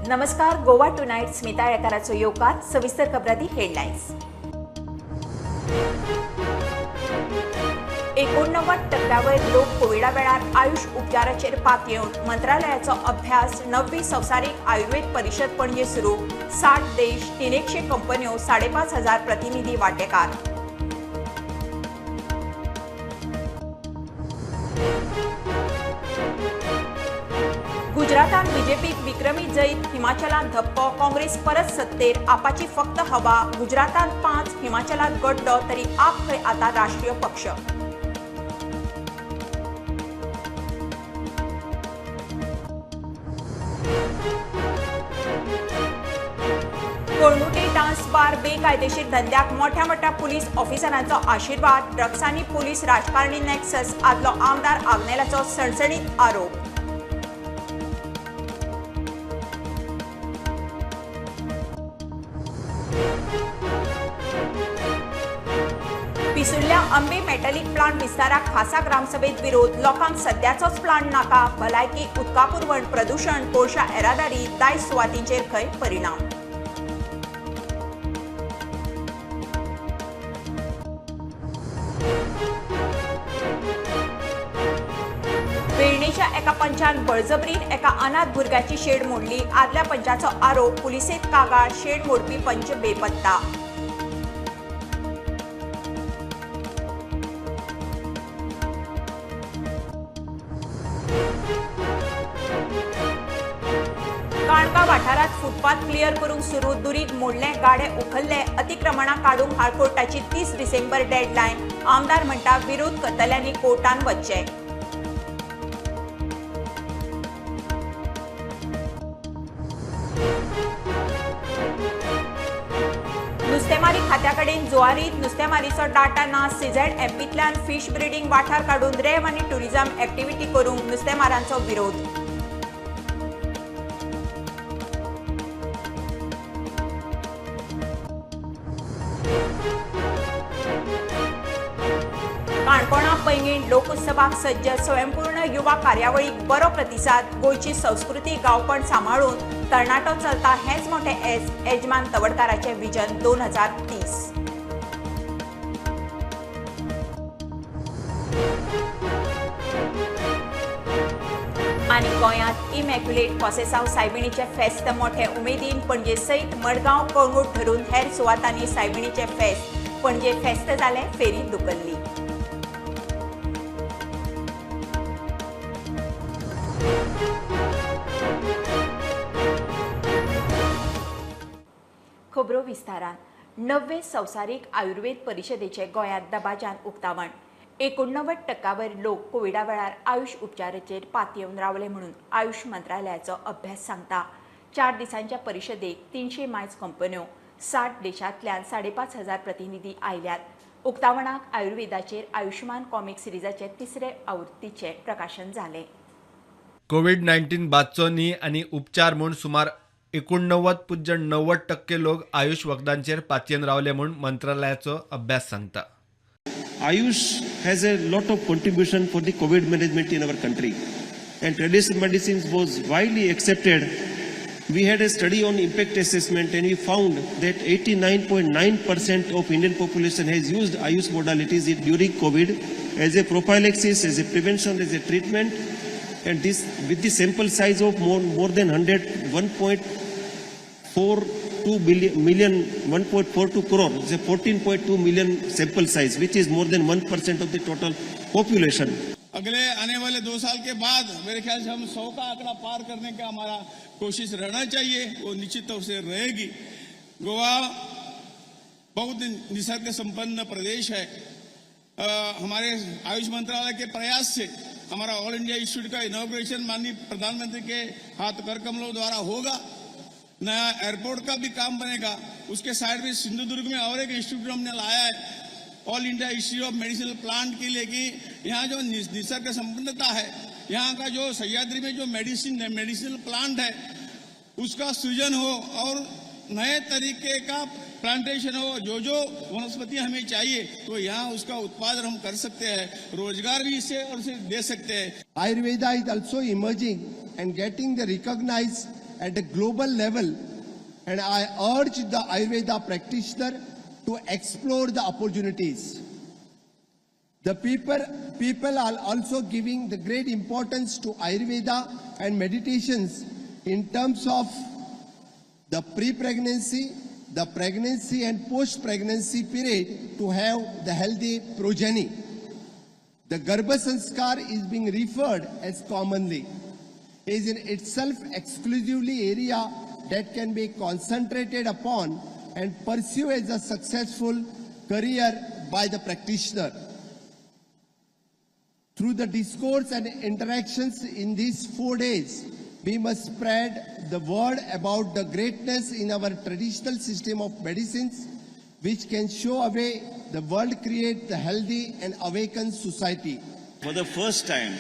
नमस्कार. गोवा टुनाइट स्मिता येळकाराचो येवकार. सविस्तर खबरांती हेडलायन्स. 89% लोक कोविडा वेळार आयुष उपचाराचेर पात येवन मंत्रालयाचो अभ्यास. 9वी संवसारीक आयुर्वेद परिशद पणजे सुरू. 60 देश, 300 कंपन्यो, 5,500 प्रतिनिधी वांटेकार. गुजरातांत बीजेपीक विक्रमी जैत. हिमाचलांत धप्पो. काँग्रेस परत सत्तेर. आपाची फक्त हवा. गुजरातांत 5, हिमाचलांत गड्डो. तरी आप खंय आता राष्ट्रीय पक्ष. कोळमुटे डान्स बार. बेकायदेशीर धंद्याक मोठ्या पुलीस ऑफिसरांचो आशीर्वाद. ड्रग्स आनी पुलीस राजकारणी नेक्सस. आदलो आमदार आग्नेलाचो सणसणीत आरोप. पिसुल्ल्या अंबे मेटलिक प्लांट विस्ताराक खासा ग्रामसभेत विरोध. लोकांक सध्याचोच प्लांट नाका. भलायकी, उदका पुरवण, प्रदूषण, कोळशा येरादारी, दायज सुवातींचेर खंय परिणाम. वेर्णेच्या एका पंचान बळजबरीन एका अनाथ भुरग्याची शेड मोडली. आदल्या पंचाचो आरोप. पुलिसेंत कागाळ. शेड मोडपी पंच बेपत्ता. काणका वाठारात फुटपाथ क्लियर करूंक सुरू. दुरीग मोडले, गाडे उखल्ले. अतिक्रमणां काडूंक हायकोर्टाची 30 डिसेंबर डेडलायन. आमदार म्हणटा विरोध करतल्यांनी कोर्टान वचचें. नुस्तेमारी खात्याकडेन जुवारीत. नुस्तेमारीचो डाटा ना. CZMPंतल्यान फिश ब्रिडींग वाठार काडून रेव आनी टुरिझम एक्टिव्हिटी करूंक नुस्तेमारांचो विरोध. काणकोणा पैंगीण लोकोत्सवाक सज्ज. स्वयंपूर्ण युवा कार्यावळीक बरो प्रतिसाद. गोंयची संस्कृती गांवपण सांबाळून तरणाटो चलता हेच मोठे यजमान तवडकाराचे विजन 2030. आनी गोंयांत इमॅक्युलेट कॉसेसांव सायबिणीचे फेस्त मोठे उमेदीन. पणजे सयत मडगांव, कळंगूट धरून हेर सुवातांनी सायबिणीचे फेस्त. पणजे फेस्त जाले, फेरी दुकल्ली. खबरो विस्तारान. 9वे संवसारीक आयुर्वेद परिशदेचे गोंयांत दबाज्यान उक्तावण. 89% लोक कोविडा वेळार आयुष उपचाराचेर पात येवन रावले म्हणून आयुष मंत्रालयाचो अभ्यास सांगता. 4 दिसांच्या परिशदेक 300 मायज कंपन्यो, 60 देशांतल्यान 5,500 प्रतिनिधी आयल्यात. उक्तावणाक आयुर्वेदाचेर आयुष्मान कॉमिक सिरीजाचे 3रे आवृत्तीचे प्रकाशन जालें. कोविड-19 बादचो न्ही आनी उपचार म्हूण सुमार 89.90% लोक आयुष वखदांचेर पातयेवन रावले म्हूण मंत्रालयाचो अभ्यास सांगता. Ayush has a lot of contribution for the COVID management in our country, and traditional medicines was widely accepted. We had a study on impact assessment, and we found that 89.9% of Indian population has used Ayush modalities during COVID as a prophylaxis, as a prevention, as a treatment, and this with the sample size of more than 1.42 crore, it's a 14.2 million sample size, which is more than 1% of the total population. अगले आने वाले 2 साल के बाद मेरे ख्याल से हम 100 का आंकड़ा पार करने का हमारा कोशिश रहना चाहिए. वो निश्चित रूप से रहेगी. गोवा बहुत निसर्ग संपन्न प्रदेश है. हमारे आयुष मंत्रालय के प्रयास से हमारा ऑल इंडिया इंस्टीट्यूट का इनॉग्रेशन माननीय प्रधानमंत्री के हाथ कर कमलों द्वारा होगा. नया एयरपोर्ट का भी काम बनेगा. उसके साइड में सिंधुदुर्ग में और एक इंस्टीट्यूट हमने लाया है, All India Institute of Medicinal Plant के लिए, कि यहाँ जो निसर्ग संपन्नता है, यहाँ का जो सह्याद्री में जो मेडिसिनल प्लांट है उसका सृजन हो और नए तरीके का प्लांटेशन हो. जो वनस्पति हमें चाहिए तो यहाँ उसका उत्पादन हम कर सकते हैं. रोजगार भी इससे और दे सकते हैं. Ayurveda is also emerging and getting the recognized at a global level, and I urge the Ayurveda practitioner to explore the opportunities. The people are also giving the great importance to Ayurveda and meditations in terms of the pre-pregnancy, the pregnancy and post-pregnancy period to have the healthy progeny. The Garbha Sanskar is being referred as commonly is in itself exclusively area that can be concentrated upon and pursue as a successful career by the practitioner. Through the discourse and interactions in these 4 days, we must spread the word about the greatness in our traditional system of medicines, which can show away the world, create the healthy and awakened society. For the first time,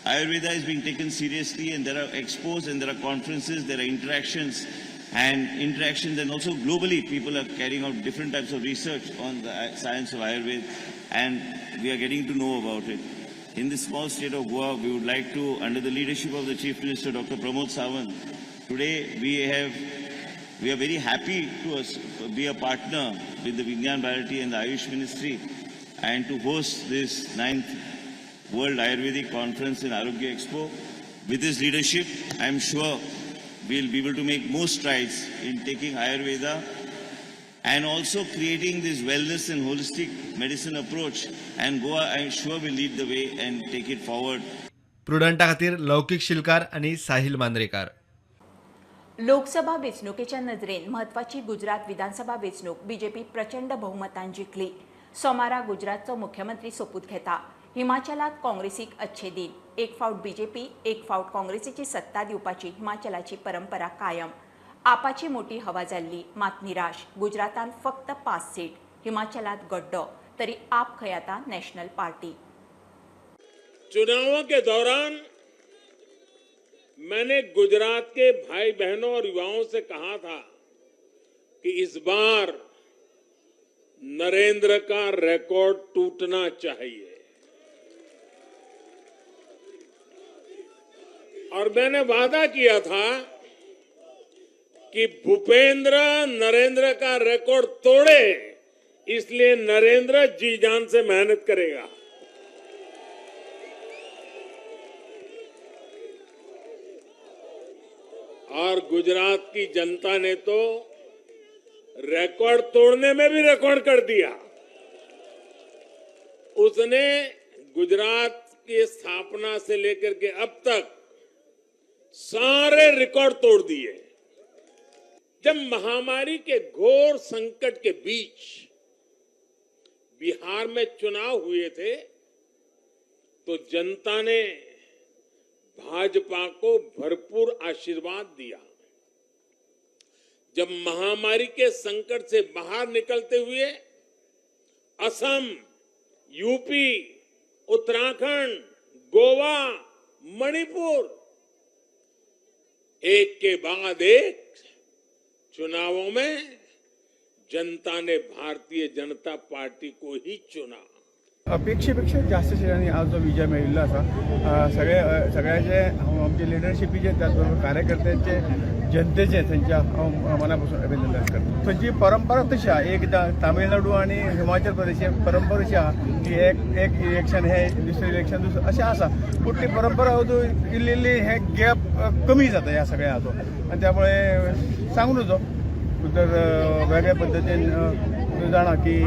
Ayurveda is being taken seriously, and there are expos and there are conferences, there are interactions, and also globally people are carrying out different types of research on the science of Ayurveda, and we are getting to know about it. In this small state of Goa, we would like to, under the leadership of the Chief Minister, Dr. Pramod Sawant, today we are very happy to be a partner with the Vigyan Bharati and the Ayush Ministry, and to host this 9th World Ayurvedic Conference in Arogya Expo. With his leadership, I am sure we'll be able to make more strides in taking Ayurveda and also creating this wellness and holistic medicine approach. And Goa, I am sure, will lead the way and take it forward. प्रुडंटा खातीर लौकिक शिलकार आणि साहिल मांद्रेकार. लोकसभा वेंचणुकेच्या नजरेन महत्वाची गुजरात विधानसभा वेंचणूक BJP प्रचंड बहुमतान जिखली. सोमारा गुजरातचो मुख्यमंत्री सोपूत घेता. हिमाचलात काँग्रेसीक अच्छे दिन. एक फावट बीजेपी, एक फावट काँग्रेसीची सत्ता दिवपाची हिमाचलाची परंपरा कायम. आपाची मोठी हवा जाल्ली, मात निराश. गुजरातान फक्त 5 सीट. हिमाचलात गड्डो. तरी आप खयाता नेशनल पार्टी. चुनावों के दौरान मैंने गुजरात के भाई बहनों और युवाओं से कहा था कि इस बार नरेंद्र का रिकॉर्ड टूटना चाहिए, और मैंने वादा किया था कि भूपेंद्र नरेंद्र का रिकॉर्ड तोड़े, इसलिए नरेंद्र जी जान से मेहनत करेगा. और गुजरात की जनता ने तो रिकॉर्ड तोड़ने में भी रिकॉर्ड कर दिया. उसने गुजरात की स्थापना से लेकर के अब तक सारे रिकॉर्ड तोड़ दिए. जब महामारी के घोर संकट के बीच बिहार में चुनाव हुए थे, तो जनता ने भाजपा को भरपूर आशीर्वाद दिया. जब महामारी के संकट से बाहर निकलते हुए असम, यूपी, उत्तराखंड, गोवा, मणिपुर एक के बाद एक चुनावों में जनता ने भारतीय जनता पार्टी को ही चुना. अपेक्षेपेक्षा जास्त शिरांनी आज जो विजय मिळाला असा सगळ्याचे आमचे लिडरशिपीचे त्याचबरोबर कार्यकर्त्यांचे जनतेचे त्यांच्या मनापासून अभिनंदन करतो. त्यांची परंपरा तशी आहे. एक तामिळनाडू आणि हिमाचल प्रदेश परंपरा अशी आहे की एक इलेक्शन हे दुसरं इलेक्शन दुसरं अशें आसा. पूण ती परंपरा इल्ली हे गॅप कमी जाता ह्या सगळ्या हातून, आणि त्यामुळे सांगून होतो तर वेगळ्या पद्धतीन जाणा की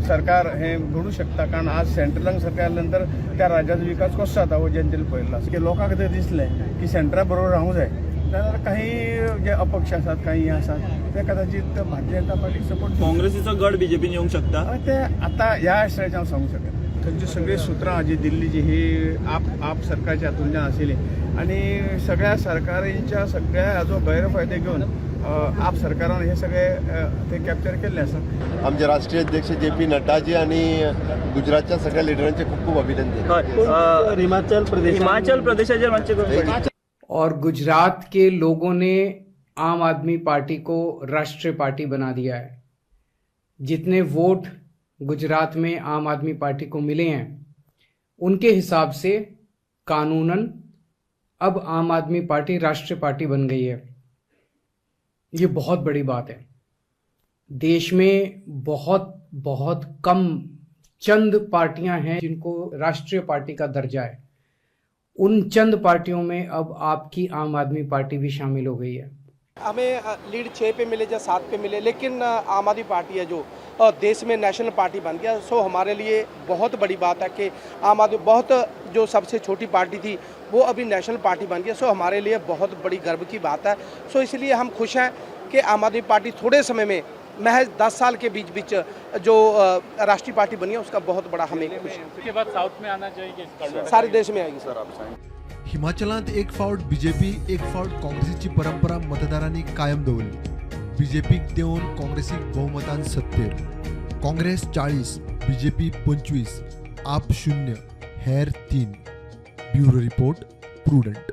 सरकार हे घडू शकता, कारण आज सेंट्रलांक सरकार नंतर त्या राज्याचा विकास कसो जाता हो जनतेला पळयला की लोकांक तर दिसलें की सेंट्रा बरोबर रावूंक जाय. जाल्यार काही जे अपक्ष आसात, काही हे आसात ते कदाचित भारतीय जनता पार्टीक सपोर्ट. काँग्रेसीचो गड बीजेपीन येवंक शकता ते आता ह्या स्टेजाचेर हांव सांगूंक शकना. थंयची सगळी सुत्रां जी दिल्लीची ही आप सरकारच्या हातूंतल्यान आशिल्ली, आणि सगळ्या सरकारांच्या सगळ्या हाचो गैरफायदे घेवन आप सरकारान हे सगळे ते कॅप्चर केल्ले आसा. आमचे राष्ट्रीय अध्यक्ष JP नड्डाजी आणि गुजरातच्या सगळ्या लिडरांचे खूप खूप अभिनंदन. हिमाचल प्रदेशाचे और गुजरात के लोगों ने आम आदमी पार्टी को राष्ट्रीय पार्टी बना दिया है. जितने वोट गुजरात में आम आदमी पार्टी को मिले हैं उनके हिसाब से कानूनन अब आम आदमी पार्टी राष्ट्रीय पार्टी बन गई है. ये बहुत बड़ी बात है। देश में बहुत बहुत कम चंद पार्टियां हैं जिनको राष्ट्रीय पार्टी का दर्जा है। उन चंद पार्टियों में अब आपकी आम आदमी पार्टी भी शामिल हो गई है। हमें लीड 6 पे मिले या 7 पे मिले, लेकिन आम आदमी पार्टी है जो देश में नेशनल पार्टी बन गया। सो हमारे लिए बहुत बड़ी बात है कि आम आदमी बहुत जो सबसे छोटी पार्टी थी वो अभी नेशनल पार्टी बन गया। सो हमारे लिए बहुत बड़ी गर्व की बात है। सो इसलिए हम खुश हैं कि आम आदमी पार्टी थोड़े समय में महज 10 साल के बीच जो राष्ट्रीय पार्टी बनी है उसका बहुत बड़ा हमें खुश है। उसके बाद साउथ में आना चाहिए, सारे देश में आएगी सर। आप हिमाचलात एक फावट बीजेपी एक फावट काँग्रेसीची परंपरा मतदारांनी कायम दवरली। बीजेपीक देऊन काँग्रेसीक बहुमतान सत्तेर। काँग्रेस 40, बीजेपी 25, आप 0, हेर 3। Bureau report, Prudent.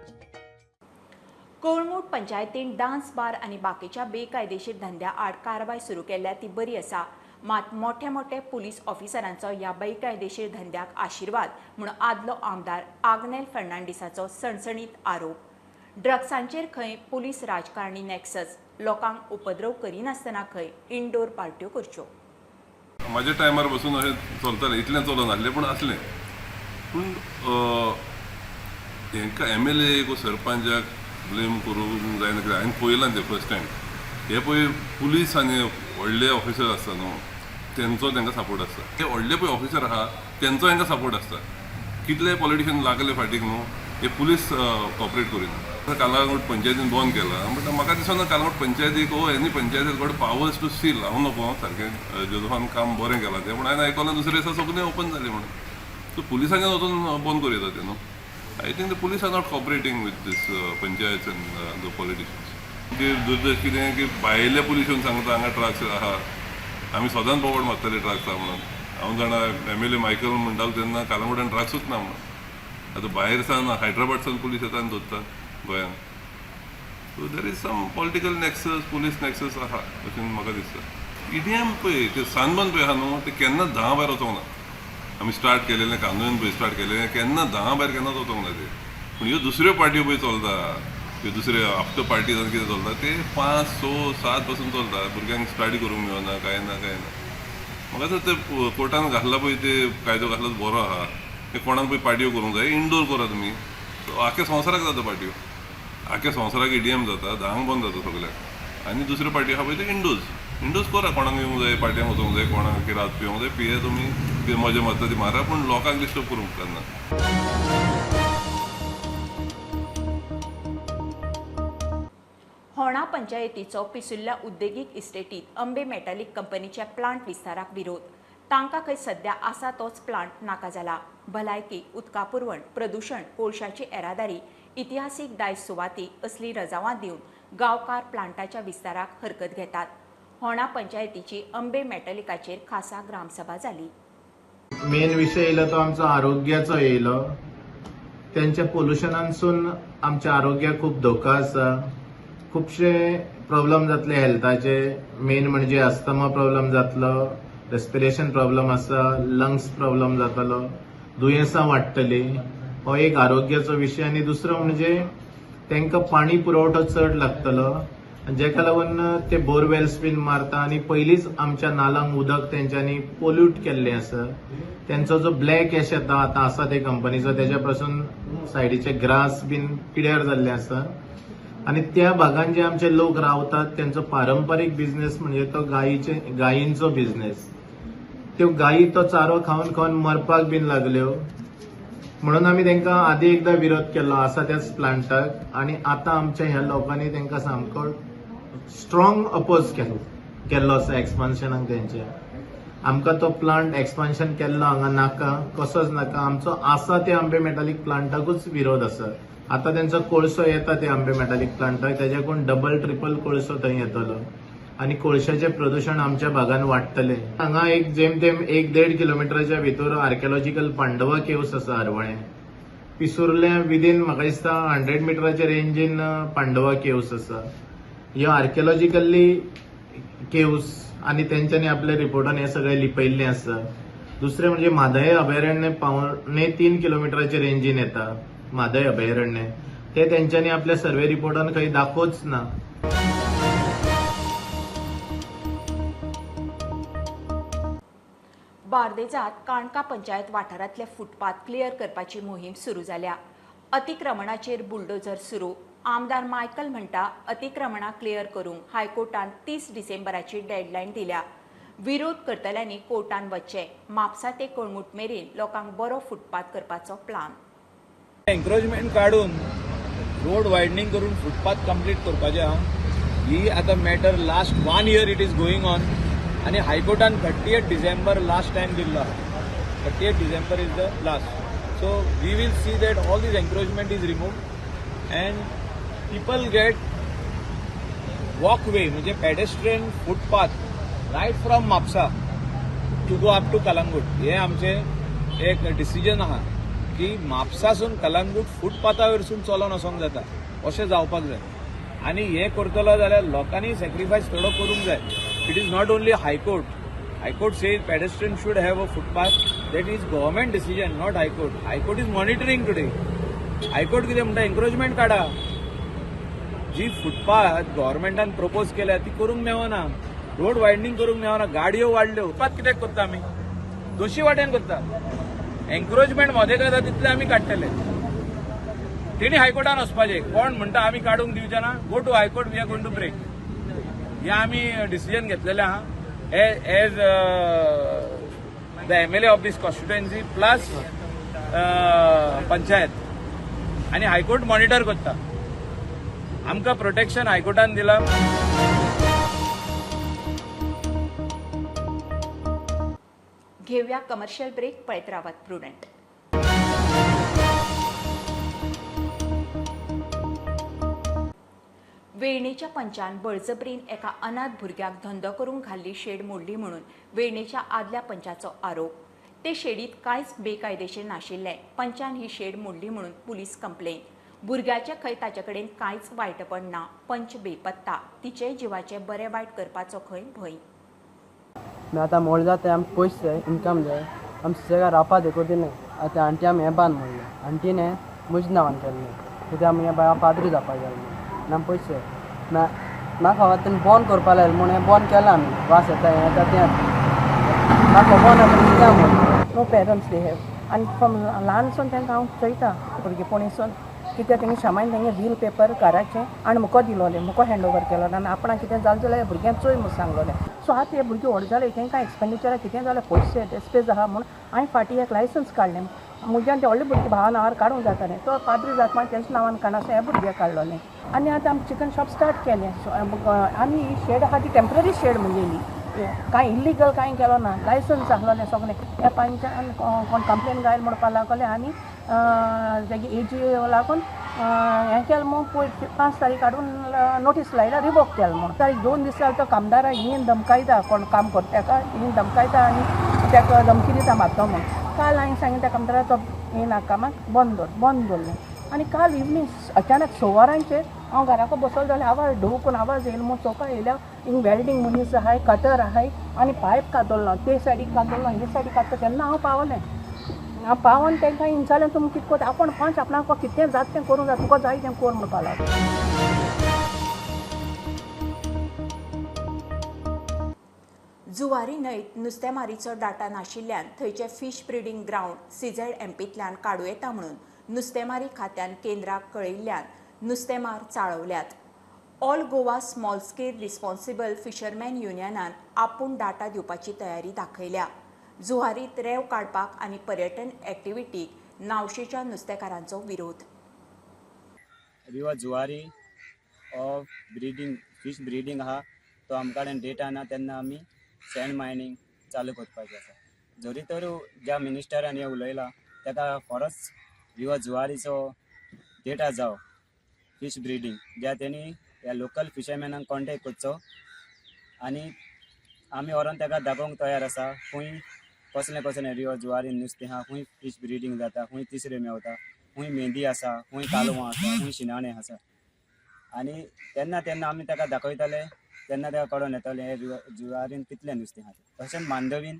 कोळमूट पंचायतीन डान्स बार आणि बाकीच्या बेकायदेशीर धंद्या आड कारवाई सुरू केल्या ती बरी आसा, मात मोठे मोठे पुलीस ऑफिसरांचो ह्या बेकायदेशीर धंद्याक आशीर्वाद म्हणून आदलो आमदार आग्नेल फर्नांडिसाचो सणसणीत आरोप। ड्रग्सांचेर खंय पुलीस राजकारणी नॅक्सस, लोकांक उपद्रव करिनासतना खंय इंडोर पार्ट्यो करच्यो। माझ्या टायमार बसून अशें चलतालें, इतलें चलून नासलें पूण आसलें। पूण हांकां MLA को सरपंचाक ब्लेम करूंक जायना, कित्याक हांवें पळयलां तें फर्स्ट टायम। हे पळय पुलीस आनी व्हडले ऑफिसर आसता न्हू, तेंचो तांकां सपोर्ट आसता। ते व्हडले पळय ऑफिसर आहा तेंचो हांकां सपोर्ट आसता। कितले पॉलिटिशियन लागले फाटीक न्हू, हे पुलीस कॉपरेट करिना। कालांगूट पंचायतीन बंद केला, बट म्हाका दिसना कालांगूट पंचायतीक एनी पंचायतीक गॉट पावर्स टू सील। हांव नको सारकें जोजफान काम बरें केलां तें, पूण हांवें आयकलां दुसरे दिसा सगळें ओपन जालें म्हणून। सो पुलिसांनी वचून बंद करूं येता तें न्हू। I think the police are not cooperating with this panchayats and the politicians. दुर्दैश कितें की भायले पुलीस येवन सांगता हांगा ड्रग्स आहा, आमी सदांच बोवाड मारताले ड्रग्स आहा म्हणून। हांव जाणा MLA मायकल म्हणटालो तेन्ना कालांगुटान ड्रग्सूच ना म्हणून। आतां भायर सावन हैदराबादसान पुलीस येता आनी धरता गोंयान। So there is some political nexus, police nexus आहा अशें म्हाका दिसता। EDM पळय ते सानबंद पळय आहा न्हू, ते केन्ना 10 भायर वचोंक ना। आमी स्टार्ट केलेलें कांदोळेन पळय स्टार्ट केलेलें, केन्ना 10 भायर केन्नाच वचोंक ना ते। पूण ह्यो दुसऱ्यो पार्ट्यो पळय चलता, ह्यो दुसरे आफ्टर पार्टी जावन कितें चलता ते 5, 6, 7 पासून चलता। भुरग्यांक स्टडी करूंक मेळना, कांय ना कांय ना। म्हाका दिसता ते कोर्टान घातला पळय ते कायदो घातलो बरो आहा, ते कोणाक पळय पार्ट्यो करूंक जाय, इंडोर करा तुमी। सो आख्या संवसाराक जाता पार्ट्यो, आख्या संवसाराक EDM जाता, 10 बंद जाता सगळ्याक। आनी दुसऱ्यो पार्टी आहा पळय ते इंडोर्स करा, कोणाक येवंक जाय, पार्ट्यांक वचोंक जाय, कोणाक रात पिवंक जाय, पिये तुमी, मजा मारता ती मारा, पूण लोकांक डिस्टर्ब करूंक उपकारना। होणा पंचायतीचो पिसुल्ल्या उद्देगीक इस्टेटीत अंबे मेटालिक कंपनीच्या प्लांट विस्ताराक विरोध। तांकां खंय सध्या आसा तोच प्लांट नाका जाला। भलायकी, उदका पुरवण, प्रदूषण, कोळशाची येरादारी, इतिहासीक दायज सुवाती असली रजावां दिवन गांवकार प्लांटाच्या विस्ताराक हरकत घेतात। होणा पंचायतीची अंबे मेटालिकाचेर खासा ग्रामसभा जाली। मेन विषय येयलो तो आमचो आरोग्याचो येयलो। त्यांच्या पोल्युशनानसून आमच्या आरोग्याक खूप धोका आसा। खुबशे प्रॉब्लेम जातले हेल्थाचे, मेन म्हणजे अस्थमा प्रॉब्लेम जातलो, रेस्पिरेशन प्रॉब्लेम आसा, लंग्स प्रॉब्लेम जातलो, दुयेंसां वाडटली। हो एक आरोग्याचो विषय। आनी दुसरो म्हणजे तांकां पाणी पुरवठो चड लागतलो, जेका लागून ते बोरवेल्स बीन मारता आनी पयलींच आमच्या नालांक उदक तेंच्यांनी पोल्यूट केल्लें आसा। त्यांचो जो ब्लॅक एश येता आतां आसा ते कंपनीचो, तेच्या पासून सायडीचे ग्रास बीन पिड्यार जाल्ले आसा। आनी त्या भागांत जे आमचे लोक रावतात त्यांचो पारंपारीक बिझनेस म्हणजे तो गायींचो बिझनेस। त्यो गायी तो चारो खावन खावन मरपाक बीन लागल्यो, म्हणून आमी तांकां आदी एकदा विरोध केलो आसा त्याच प्लांटाक। आनी आतां आमच्या ह्या लोकांनी तांकां सामको स्ट्रॉंग अपोज केल्लो आसा एक्सपान्शनाक तेंच्या। आमकां तो प्लांट एक्सपान्शन केल्लो हांगा नाका, कसोच नाका। आमचो आसा ते अंबे मेटालीक प्लांटाकूच विरोध आसा। आतां तेंचो कोळसो येता ते अंबे मेटालीक प्लांटाक, तेज्याकून डबल ट्रिपल कोळसो थंय येतलो आनी कोळशाचें प्रदूषण आमच्या भागान वाडटलें। हांगा एक जेम तेम 1-1.5 किलोमिटराच्या भितर आर्किओलॉजिकल पांडवा केव्स आसा हरवळें। पिसुर्ल्या विदीन म्हाका दिसता 100 मिटराच्या रेंजीन पांडवा केव्स आसा। ह्यो आर्किओलॉजिकली केव्स आनी तेंच्यांनी आपल्या रिपोर्टान हे सगळें लिपयल्लें आसा। दुसरें म्हणजे म्हादय अभयारण्य 3 किलोमिटराच्या रेंजीन येता। म्हादय अभयारण्य ते तेंच्यांनी आपल्या सर्वे रिपोर्टान खंय दाखोवच ना। बार्देजात काणका पंचायत वाठारांतले फुटपाथ क्लियर करपाची मोहीम सुरू जाल्या. अतिक्रमणाचेर बुलडोजर सुरू. आमदार मायकल म्हणटा अतिक्रमणां क्लियर करूंक हायकोर्टान 30 डिसेंबराची डेडलायन दिल्या. विरोध करतल्यांनी कोर्टान वचचें. म्हापसा ते कळंगूट मेरेन लोकांक बरो फुटपाथ करपाचो प्लान. एन्क्रोचमेंट काढून रोड वायडनिंग करून फुटपाथ कंप्लीट करपाचें ही आतां matter last 1 year it is going on आनी हायकोर्टान 30th डिसेंबर लास्ट टायम दिल्लो. 30th December is the last. So we will see that all these encroachment is removed and people get walkway म्हणजे pedestrian footpath right from Mapusa to go up to Calangute. हे आमचें एक decision आहा की म्हापसासून कलंगूट फुटपाथा वयरसून चलोन वचोंक जाता. अशें जावपाक जाय आनी हें करतलो जाल्यार लोकांनी सॅक्रिफायस थोडो करूंक जाय. It is not only high court. High court says pedestrian should have a footpath. That is government decision, not high court. High court is monitoring today. High court कितें म्हणटा एन्क्रोचमेंट काडा. जी फुटपाथ गव्हर्मेंटान प्रपोज केल्या ती करूंक मेळना. रोड वायडनिंग करूंक मेळना. गाडयो वाडल्यो. फुटपाथ कित्याक करता आमी? दोशी वाटेन करता. एन्क्रोचमेंट मोदें करता तितले आमी काडटले. तेणी हायकोर्टान वचपाचें. कोण म्हणटा आमी काडूंक दिवचे ना, go to high court, we are going to break. हे आमी डिसिजन घेतलेलें आहा as the MLA of this constituency plus panchayat आनी हायकोर्ट मॉनिटर करता. आमकां प्रोटेक्शन हायकोर्टान दिलां. घेऊया कमर्शियल ब्रेक. पळयत रावात प्रुडंट. वेळणेच्या पंचान बळजबरीन एका अनाथ भुरग्याक धंदो करूंक घाल्ली शेड मोडली म्हणून वेळणेच्या आदल्या पंचाचो आरोप. ते शेडीत कांयच बेकायदेशीर नाशिल्लें. पंचान ही शेड मोडली म्हणून पुलीस कंप्लेन. भुरग्याचे खंय ताचे कडेन कांयच वायटपण ना. पंच बेपत्ता. तिचे जिवाचे बरे वायट करपाचो खंय भंय. मैं आतां मोड जाता आमकां पयशे जाय, इनकम जाय. आमी सुसेगाद रावपा देखून दिलें. आतां आंटी आमी हें बांद म्हणलें. आंटीने म्हज्या नांवान केल्लें कित्याक आमी हें बाय पाद्री जावपाक जाय म्हणून. आमी पयशे जाय. म्हाका तेणें बंद करपा लायलें म्हणून हें बंद केलां आमी. वास येता हें येता तें म्हाका बंद आतां कित्याक म्हणून. नो पेरंट्स दे हॅव आनी फ्रॉम ल्हानसून तांकां हांव चयता भुरगेपणीसून कित्याक तेंगे शामायन तेंगे बील पेपर घराचें आनी मुको दिलोलें. मुको हँड ओवर केलो आनी आपणाक कितें जालें जाल्यार भुरग्यांक चोय म्हूण सांगलोलें. सो आतां हे भुरगीं व्हड जाले तेंकां एक्सपेंडिचराक कितें जालें पयशे डेस्पेज आहा म्हणून हांवें फाटीं एक लायसन्स काडलें. म्हज्यान ते व्हडले भुरगीं भावा नांवार काडूंक जातालें. तो पाद्री जाता मागीर तेंच्या नांवान काडनासलें हें भुरग्याक काडलोलें. आनी आतां आमी चिकन शॉप स्टार्ट केलें. सो आमी ही शेड आहा ती टेम्पररी शेड म्हणलेली. कांय इल्लिगल कांय केलो ना. लायसन्स आहलोलें सगलें. हे पंचान कोण कंप्लेन घायल म्हणपाक लागले आनी तेगे एजी लागून हें केलें म्हूण 5 तारीख काडून नोटीस लायला रिवोक केलें म्हूण. तारीख 2 दीस जाले तो कामदारा येवन धमकायता. कोण काम करता ताका येवन धमकायता आनी ताका धमकी दिता मारतो म्हूण. काल हांवें सांगितलें त्या कामदारा तो येना कामाक बंद दवरलें. आनी काल इवनींग अचानक 6 वरांचेर हांव घराको बसलो जाल्यार आवाज ढोकून आवाज येयलो म्हूण चौका येयल्या. हिंग वेल्डिंग मनीस आहाय, कटर आहाय आनी पायप कादलो. ते सायडीक कादलो हे सायडीक काडटा तेन्ना हांव पावलें. हांव पावोन तांकां विचारलें तुमी कितें कोता. आपूण पंच आपणाक कितें जाता तें करूंक जाय. तुका जाय तें कर म्हणपाक लागलो. जुवारी न्हंयत नुस्तेमारीचो डाटा नाशिल्ल्यान थंयचे फीश ब्रिडींग ग्राउंड CZMPंतल्यान काडूं येता म्हणून नुस्तेमारी खात्यान केंद्राक कळयिल्ल्यान नुस्तेमार चाळवल्यात. All Goa small scale responsible fisherman युनियनान आपूण डाटा दिवपाची तयारी दाखयल्या. जुवारीत रेंव काडपाक आनी पर्यटन एक्टिविटीक नावशेच्या नुस्तेकारांचो विरोध. River Zuari of breeding fish breeding आहा तो आमच्या कडेन डेटा ना तेन्ना आमी सँड मायनींग चालू करपाचें आसा. जरी तर ज्या मिनिस्टरान हें उलयलां ताका फॉरस रिवर जुवारीचो डेटा जाव फीश ब्रिडींग ज्या तेणी ह्या लोकल फिशरमॅनांक कॉन्टेक्ट करचो आनी आमी व्हरोन ताका दाखोवंक तयार आसा खंय कसलें कसलें रिवर जुवारीन नुस्तें आहा, खंय फीश ब्रिडींग जाता, खंय तिसऱ्यो मेवता, खंय मेंदी आसा, खंय कालवां आसा, खंय शिणाणे आसा. आनी तेन्ना तेन्ना आमी ताका दाखयताले तेन्ना ताका कळोन येतालें हे जुवारीन कितलें नुस्तें आहा. तशेंच मांडवीन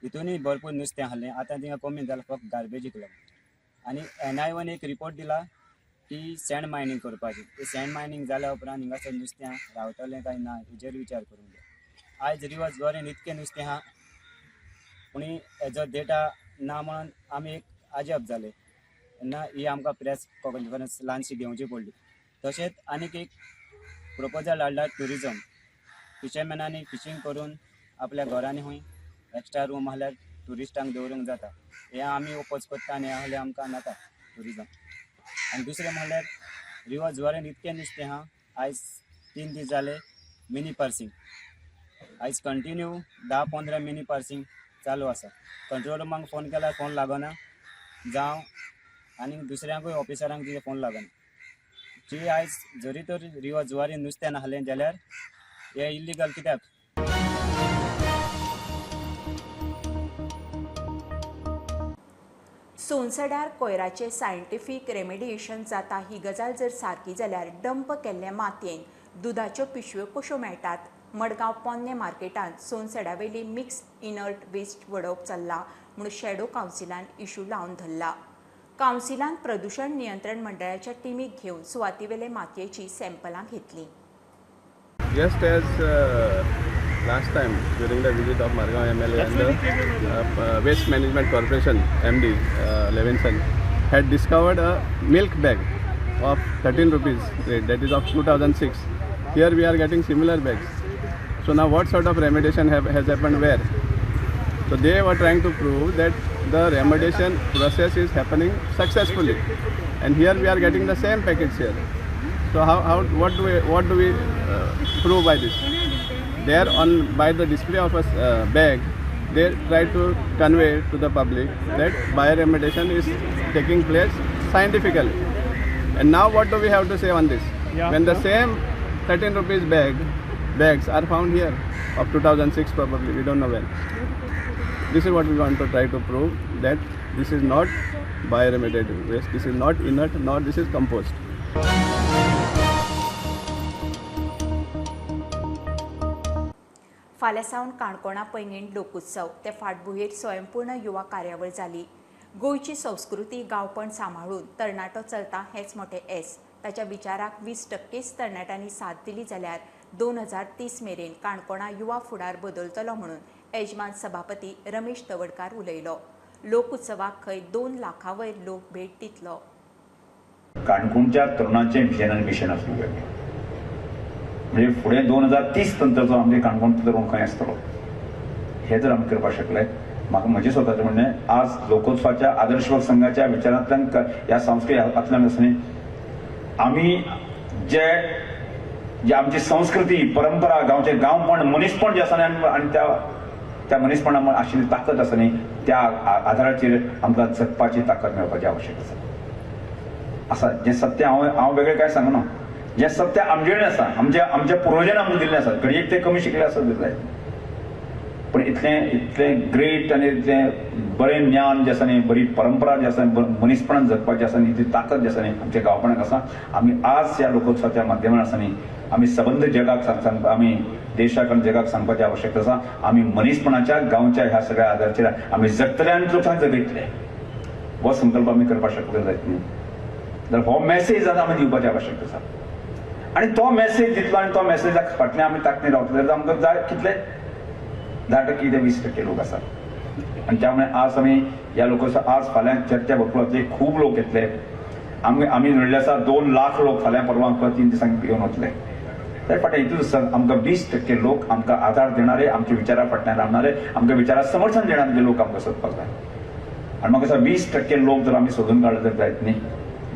हितूनय भरपूर नुस्तें आहलें. आतां थिंगा कमी जालां फक्त गार्बेजीक लागून. आनी NI1 एक रिपोर्ट दिला की सँड मायनींग करपाची. ते सँड मायनींग जाल्या उपरांत हिंगासर नुस्तें रावतलें काय ना हेजेर विचार करूंक जाय. आयज रिवर जुवारीन इतकें नुस्तें आहा पूण हेजो डेटा ना म्हणून आमी एक अजाप जाले तेन्ना ही आमकां प्रेस कॉन्फरन्स ल्हानशी घेवची पडली. तशेंच आनीक एक प्रपोजल हाडला ट्युरिजम. फिशरमॅनांनी फिशींग करून आपल्या घरांनी खूंय एक्स्ट्रा रूम आहल्यार ट्युरिस्टांक दवरूंक जाता. हें आमी ओपोज करता आनी आहल्यार आमकां नाका ट्युरिजम. आनी दुसरें म्हणल्यार रिवर जुवारेन इतकें नुस्तें आहा. आयज 3 दीस जाले मिनी पर्सिंग. आयज कंटिन्यू 10-15 मिनी पर्सिंग चालू आसा. कंट्रोल रूमाक फोन केल्यार फोन लागना जावं आनी दुसऱ्यांकूय ऑफिसरांक तिजे फोन लागना. जी आयज जरी तर रिवर जुवारीन नुस्तें नासलें जाल्यार हें इल्लिगल कित्याक? सोनसड्यार कोयराचे सायंटिफीक रेमेडिएशन जाता ही गजाल जर सारकी जाल्यार डंप केल्ले मातयेन दुधाच्यो पिशव्यो कश्यो मेळटात? मडगांव पोन्ने मार्केटांत सोनसड्या वयली मिक्स इनर्ट वेस्ट वडोवप चल्ला म्हूण शॅडो कावन्सिलान इशू लावन धरला. कावन्सिलान प्रदूषण नियंत्रण मंडळाच्या टीमीक घेवन सुवातेवेले मातयेची सॅम्पलां घेतली. Just as last time during the visit of Margaon MLA and the Waste Management Corporation MD Levinson had discovered a milk bag of 13 rupees rate, that is of 2006. Here we are getting similar bags. So now what sort of remediation has happened where? So they were trying to prove that the remediation process is happening successfully, and here we are getting the same package here. So what do we prove by this? There on by the display of a bag, they try to convey to the public that bioremediation is taking place scientifically. And now what do we have to say on this? When the same 13 rupees bags are found here of 2006 probably, we don't know when. This is what we want to try to prove, that this is not bioremediated waste, this is not inert, nor this is compost. फाल्यां सावन काणकोणा पैंगीण लोकोत्सव ते फाटभुंयेर स्वयंपूर्ण युवा कार्यावळ जाली. गोंयची संस्कृती गांवपण सांबाळून तरणाटो चलता हेच मोठे एस. ताच्या विचाराक 20% तरणाट्यांनी साथ दिली जाल्यार 2030 मेरेन काणकोणा युवा फुडार बदलतलो म्हणून यजमान सभापती रमेश तवडकार उलयलो. लोकोत्सवाक खंय 2 लाखां वयर लोक भेट दितलो. काणकोणच्या तरुणांचें विजन आनी मिशन आसूंक जाय. म्हणजे फुडें 2030 नंतरचो आमचे काणकोण तरुण खंय आसतलो हे जर आमी करपाक शकले. म्हाका म्हजें स्वताचें म्हणणें आज लोकोत्सवाच्या आदर्शवक संघाच्या विचारांतल्यान ह्या सांस्कृतिकांतल्यान आसनी आमी जे आमची संस्कृती परंपरा गांवचे गांवपण मनीसपण जे आसा न्ही आनी त्या मनीसपणां आशिल्ली ताकद आसा न्ही त्या आधाराचेर आमकां जगपाची ताकद मेळपाची आवश्यक आसा. जें सत्य हांव वेगळें कांय सांगना. जें सत्य आमचे कडेन आसा, आमच्या पुर्वजांनी आमकां दिल्लें आसा. घडयेक ते कमी शिकले आसत जाय पण इतलें ग्रेट आनी इतलें बरें ज्ञान जें आसा न्ही, बरी परंपरा जी आसा, मनीसपणान जगपाची आसा न्ही, ती ताकद जी आसा न्ही आमच्या गांवपणाक आसा. आमी आज ह्या लोकोत्सवाच्या माध्यमान आसा न्ही आमी सबंद जगाक आमी देशाक आनी जगाक सांगपाची आवश्यकता आसा. आमी मनीसपणाच्या गांवच्या ह्या सगळ्या आदाराचेर आमी जगतले आनी लोकांक जगयतले हो संकल्प आमी करपाक शकले जायत न्ही. जाल्यार हो मॅसेज आतां आमी दिवपाची आवश्यकता आसा. आनी तो मॅसेज दितलो आनी तो मॅसेजाक फाटल्यान आमी ताकतीन रावतले जाल्यार आमकां जाय कितले 10% ते 20% लोक आसात. आनी त्या मुळे आज आमी ह्या लोकोत्सव आज फाल्यां चर्चा भरपूर जातली. खूब लोक येतले. आमी धरले आसा 2 लाख लोक फाल्यां परवां 3 दिसांक येवन वतले. त्या फाटल्यान हितूच आमकां 20% लोक आमकां आदार देणारे, आमच्या विचारा फाटल्यान रावणारे, आमच्या विचाराक समर्थन देणारे लोक आमकां सोदपाक जाय. आनी म्हाका दिसता 20% लोक जर आमी सोदून काडले जर जायत न्ही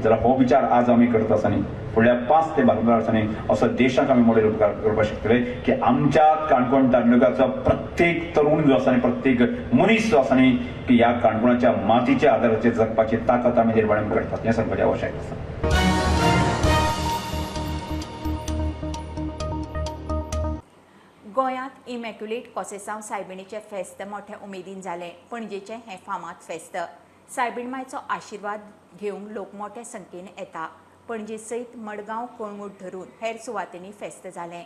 जाल्यार हो विचार आज आमी करत आसा न्ही फुडल्या 5 ते 12 वर्सांनी असो देशाक आमी मॉडेल उपकार करपाक शकतले की आमच्या काणकोण तालुक्याचो प्रत्येक तरुण जो आसा न्ही, प्रत्येक मनीस जो आसा न्ही की ह्या काणकोणाच्या मातीच्या आदाराचेर जगपाची ताकद आमी निर्माण करतात हें सांगपाचें आवश्यक आसा. गोंयांत इमॅक्युलेट कॉसेसांव सायबिणीचें फेस्त मोठ्या उमेदीन जालें. पणजेचें हें फामाद फेस्त. सायबीण मांयचो आशिर्वाद घेवंक लोक मोठ्या संख्येन येता. पणजे सयत मडगांव कळंगूट धरून हेर सुवातींनी फेस्त जालें.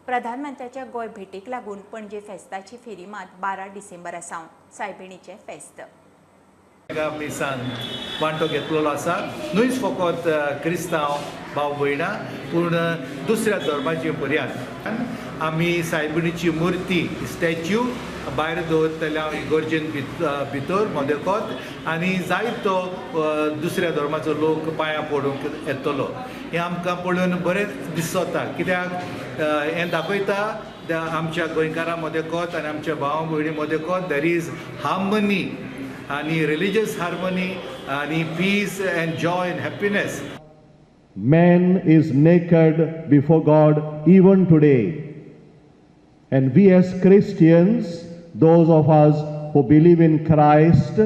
प्रधानमंत्र्याच्या गोंय भेटेक लागून पणजे फेस्ताची फेरी मात 12 डिसेंबरा सावन सायबिणीचें फेस्त. प्लेसान वांटो घेतलेलो आसा. न्हूच फकत क्रिस्तांव भाव भयणां पूण दुसऱ्या धर्माची पर्यान आमी सायबिणीची मुर्ती स्टॅच्यू भायर दवरतले हांव इगोर्जेन भितर मोदेकोत आनी जायतो दुसऱ्या धर्माचो लोक पांयां पडूंक येतलो. हें आमकां पळोवन बरें दिसता, कित्याक हें दाखयता आमच्या गोंयकारां मदेकोत आनी आमच्या भाव भयणी मदेकोत देर इज हार्मनी आनी रिलिजियस हार्मनी आनी peace and joy and happiness. Man is naked before God even today. And we as Christians, those of us who believe in Christ,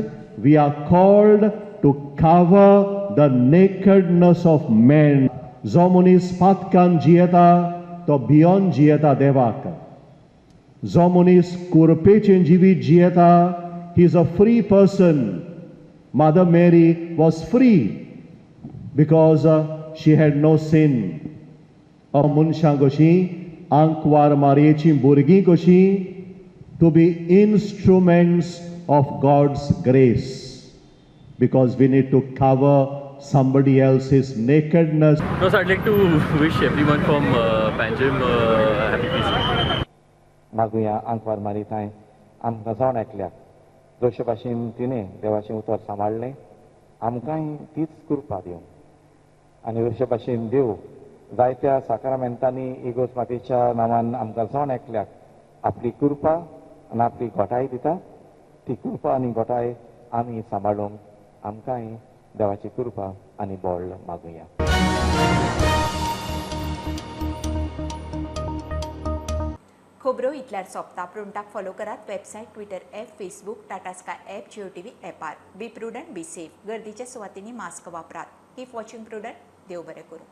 we are called to cover the nakedness of man. जो मनीस पातकान जियेता तो भियोन जियेता देवाक. जो मनीस कुरपेचें जिवीत जियेता, he is a free person. Mother Mary was free because she had no sin. मनशां कशीं आंकवार मारयेचीं भुरगीं कशीं to be instruments of God's grace, because we need to cover somebody else's nakedness. So I'd like to wish everyone from Panjim happy Christmas. मागुया आंकवार मारिताय आमकां जावन एकल्याक जशे भाशेन तिणें देवाचें उतर सांबाळलें, आमकांय तीच कृपा दिवं. आनी अशे भाशेन देव जायत्या साक्रामेंतांनी इगोज मातेच्या नांवान आमकां जावन एकल्याक आपली कृपा आनी आपली घोटाय दिता. ती कृपा आनी घोटाय आमी सांबाळूंक आमकांय देवाची कृपा आनी बोळ मागुया. खबरो इतल्यार सोंपता. प्रुंटाक फॉलो करात. Website, Twitter app, Facebook, Tata Sky app, Jio TV ॲपार. Be prudent, be safe. गर्दीच्या सुवातींनी मास्क वापरात. Keep watching prudent. देव बरें करूं.